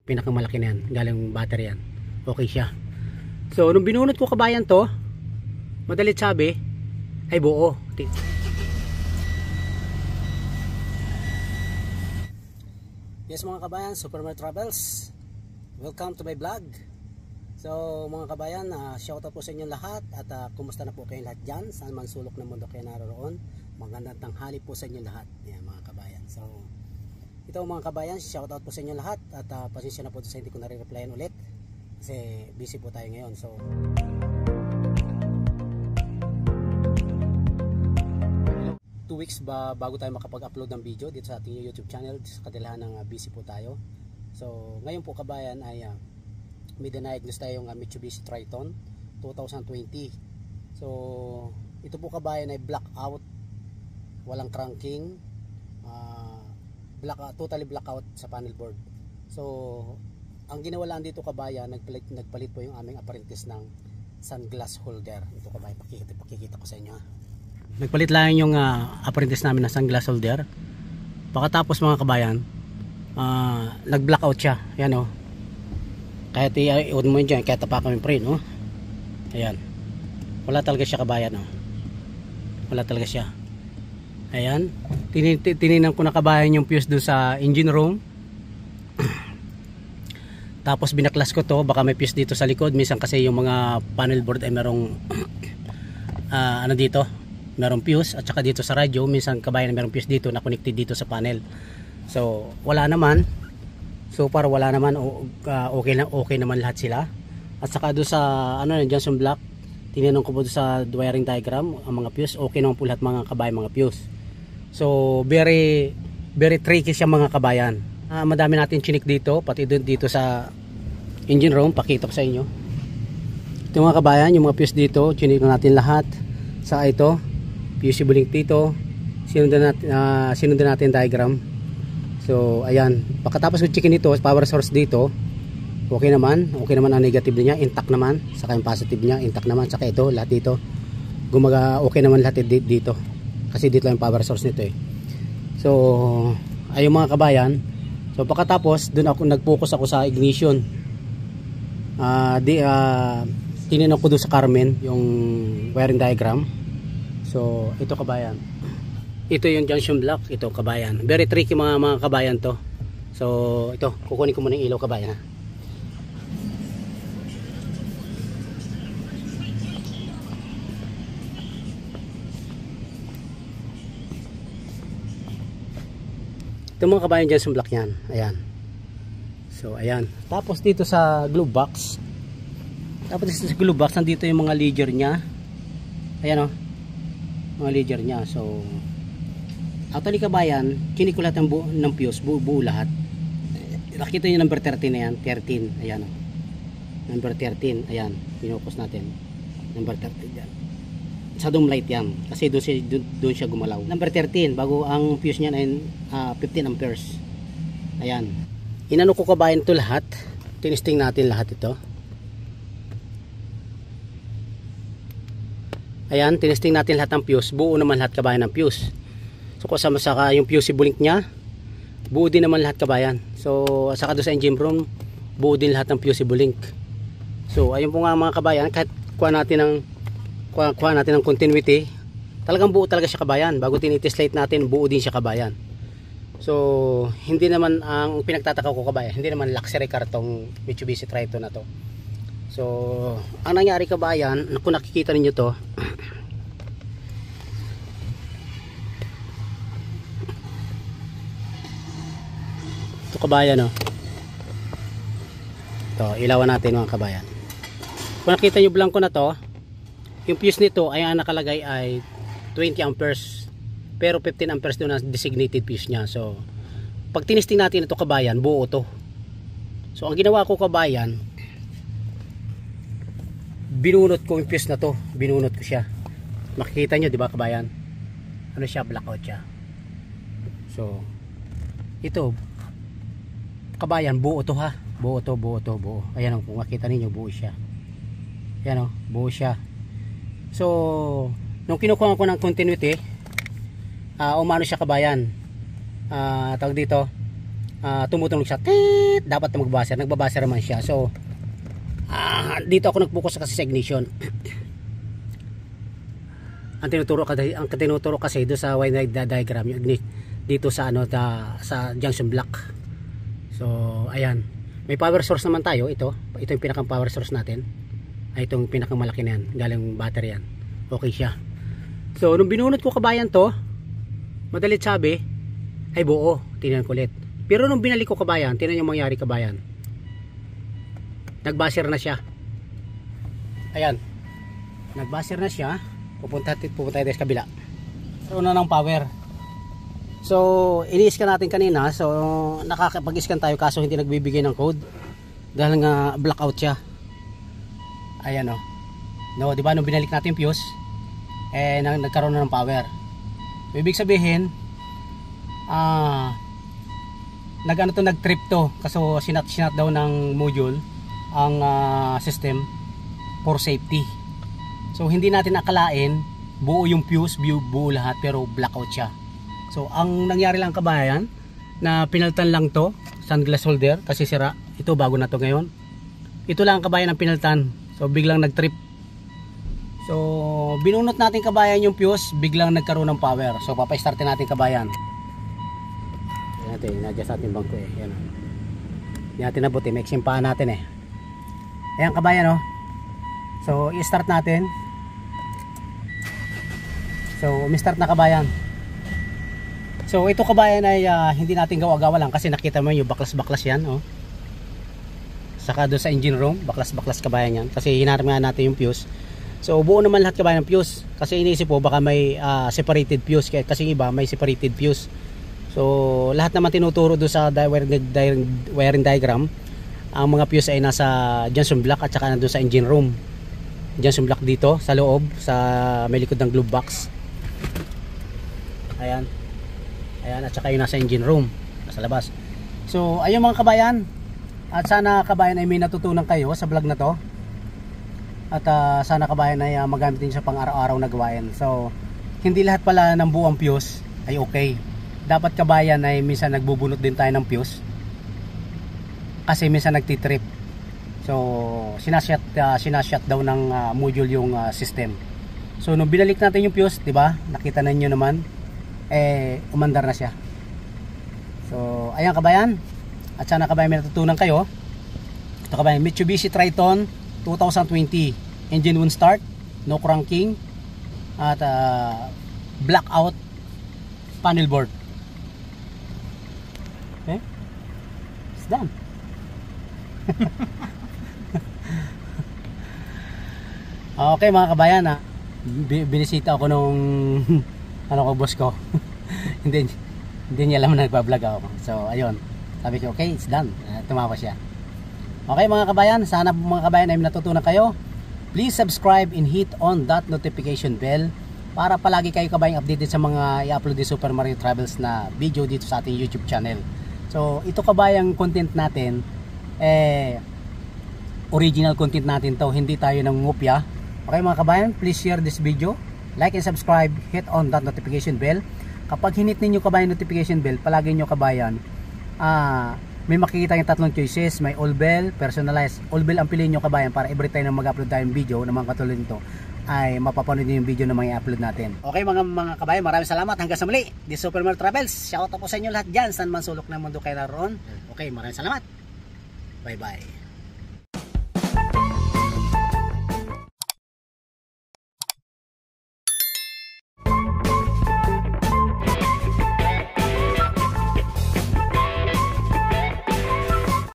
Pinakamalaki na yan, galing battery yan. Okay siya. So nung binunot ko kabayan to, madalit sabi ay buo. Yes mga kabayan, Superman Travels, welcome to my vlog. So mga kabayan, shoutout po sa inyo lahat. At kumusta na po kayong lahat dyan, saan man sulok ng mundo kayo naroon. Magandang tanghali po sa inyo lahat. Yan mga kabayan. So ito mga kabayan, shoutout po sa inyo lahat. At pasensya na po sa hindi ko nare-replyan ulit kasi busy po tayo ngayon. So 2 weeks bago tayo makapag-upload ng video dito sa ating YouTube channel, sa kadilahan ng busy po tayo. So ngayon po kabayan ay may diniagnose tayong Mitsubishi Triton 2020. So ito po kabayan ay blackout, walang cranking, totally blackout sa panel board. So ang ginawa lang dito kabayan, nagpalit po yung aming apprentice ng sunglass holder. Ito kabayan, pakikita ko sa inyo. Nagpalit lang yung apprentice namin ng sunglass holder. Pagkatapos mga kabayan, nag-blackout siya. Yan o. Kahit i-on mo dyan, kahit tapakan yung print, ayan. Wala talaga siya kabayan, wala talaga siya. Ayan. Tininan ko na kabayan yung fuse doon sa engine room. Tapos binaklas ko to, baka may fuse dito sa likod. Minsan kasi yung mga panel board ay merong ano dito, merong fuse. At saka dito sa radyo, minsan kabayan merong fuse dito na connected dito sa panel. So wala naman. So para wala naman, okay naman lahat sila. At saka doon sa Johnson Block, tinanong ko po sa wiring diagram ang mga fuse, okay naman po lahat mga kabayan, mga fuse. So very tricky siya mga kabayan. Madami natin chinik dito, pati dito sa engine room, pakita ko sa inyo. Ito mga kabayan, yung mga fuse dito, chinik natin lahat. Saka ito, fusible link dito, sinundan natin diagram. So ayan, pagkatapos ko checkin ito, power source dito, okay naman ang negative niya, intact naman. Saka yung positive niya, intact naman. Saka ito, lahat dito okay naman lahat dito, kasi dito lang yung power source nito So ayun mga kabayan. So pagkatapos doon nag-focus ako sa ignition. Tinignan ko doon sa Carmen yung wiring diagram. So ito kabayan, ito yung junction block, ito kabayan. Very tricky mga kabayan to. So ito, kukunin ko muna yung ilaw kabayan. Ito mga kabayan, junction block yan. Ayan. So ayan. Tapos dito sa glove box, nandito yung mga leader nya. Ayan mga leader nya. So actually kabayan, chinik ko lahat ng fuse, buo lahat. Nakita nyo number 13 na yan, 13, ayan number 13, ayan, pinukos natin number 13 yan, sa dome light yan, kasi doon siya gumalaw. Number 13, bago ang fuse niya ay 15 amperes. Ayan, inano ko kabayan to lahat, tinisting natin lahat ito. Ayan, tinisting natin lahat ng fuse, buo naman lahat kabayan ng fuse. So kasama saka yung fusible link nya, buo din naman lahat kabayan. So saka doon sa engine room, buo din lahat ng fusible link. So ayun po nga mga kabayan, kahit kuha natin ng continuity, talagang buo talaga siya kabayan. Bago tinitest light natin, buo din siya kabayan. So hindi naman ang pinagtataka ko kabayan, hindi naman luxury car tong Mitsubishi Triton na to. So ang nangyari kabayan, kung nakikita niyo to, kabayan ito, ilawan natin mga kabayan. Kung nakita nyo blanco na to, yung fuse nito ay ang nakalagay ay 20 amperes, pero 15 amperes doon ang designated fuse nya. So pag tinisting natin ito kabayan, buo to. So ang ginawa ko kabayan, binunot ko yung fuse na to, binunot ko siya. Makikita nyo diba kabayan, ano siya, blackout siya. So ito kabayan, buo to ha, buo. Ayan kung makita ninyo, buo siya. Ayan buo siya. So nung kinukuha ko ng continuity, umano siya kabayan, tawag dito, tumutunog siya, tit, dapat na magbaser, nagbabaser naman siya. So dito ako nag-focus kasi sa ignition. ang tinuturo kasi do sa wiring diagram yung dito sa sa junction block. So ayan, may power source naman tayo. Ito yung pinakang power source natin, ay itong pinakang malaki na yan, galing battery yan. Okay siya. So nung binunot ko kabayan to, madalit sabi ay buo, tingnan ko ulit. Pero nung binalik ko kabayan, tingnan yung mangyari kabayan, nagbaser na siya. Ayan, nagbaser na siya. Pupunta tayo sa kabila. So una ng power. So ini-scan natin kanina. So nakakapag-scan tayo kaso hindi nagbibigay ng code dahil nga blackout siya. Ayan o. No, di ba nung binalik natin yung fuse, nagkaroon na ng power. So, ibig sabihin, nag-trip to kasi sinat daw ng module ang system for safety. So hindi natin akalain buo yung fuse, buo lahat, pero blackout siya. So ang nangyari lang kabayan, na pinaltan lang to, sunglass holder kasi sira. Ito bago na to ngayon. Ito lang kabayan ang pinaltan. So biglang nag-trip. So binunot natin kabayan yung fuse, biglang nagkaroon ng power. So papay-startin natin kabayan. Nadya sa ating bangko eh. Yan. Hindi natin nabuti, may eksimpahan natin eh. Ayan kabayan oh. So i-start natin. So umi-start na kabayan. So ito kabayan ay hindi natin gawa-gawa lang kasi nakita mo yung baklas-baklas yan oh. Saka doon sa engine room, baklas-baklas kabayan yan kasi hinarap nga natin yung fuse. So buo naman lahat kabayan ng fuse kasi iniisip po baka may separated fuse kasi iba may separated fuse. So lahat naman tinuturo doon sa wiring diagram. Ang mga fuse ay nasa junction block at saka nandun sa engine room. Junction block dito sa loob, sa may likod ng glove box. Ayan. Ayan, at saka yung nasa engine room, nasa labas. So ayun mga kabayan, at sana kabayan ay may natutunan kayo sa vlog na to. At sana kabayan ay magamit din sa pang araw-araw na gawain. So hindi lahat pala ng buong fuse ay okay. Dapat kabayan ay minsan nagbubunot din tayo ng fuse kasi minsan nagtitrip. So sinashut daw ng module yung system. So nung binalik natin yung fuse, 'di ba? Nakita ninyo naman umandar na siya. So ayan kabayan, at sana kabayan may natutunan kayo. Ito kabayan, Mitsubishi Triton 2020, engine 1 start, no cranking, at blackout panel board. Okay, it's done. Okay mga kabayan, binisita ako nung boss ko. hindi niya alam na nagbablog ako. So ayun, sabi ko okay, it's done. Tumawa siya. Okay mga kabayan, sana mga kabayan ay natutunan kayo. Please subscribe and hit on that notification bell para palagi kayo kabayan updated sa mga i-upload ni Super Mario Travels na video dito sa ating YouTube channel. So ito kabayang content natin, original content natin to, hindi tayo nangungupya. Okay mga kabayan, please share this video, like and subscribe, hit on that notification bell. Kapag hinit ninyo kabayan notification bell, palagi nyo kabayan may makikita yung tatlong choices. May all bell, personalized. All bell ang piliin nyo kabayan para every time na mag-upload tayong video naman katulad nito ay mapapanood nyo yung video na mga i-upload natin. Okay mga kabayan, maraming salamat. Hanggang sa muli, this Super Mario Travels. Shout out po sa inyo lahat dyan, saan man sulok ng mundo kayo naroon. Okay, maraming salamat. Bye bye.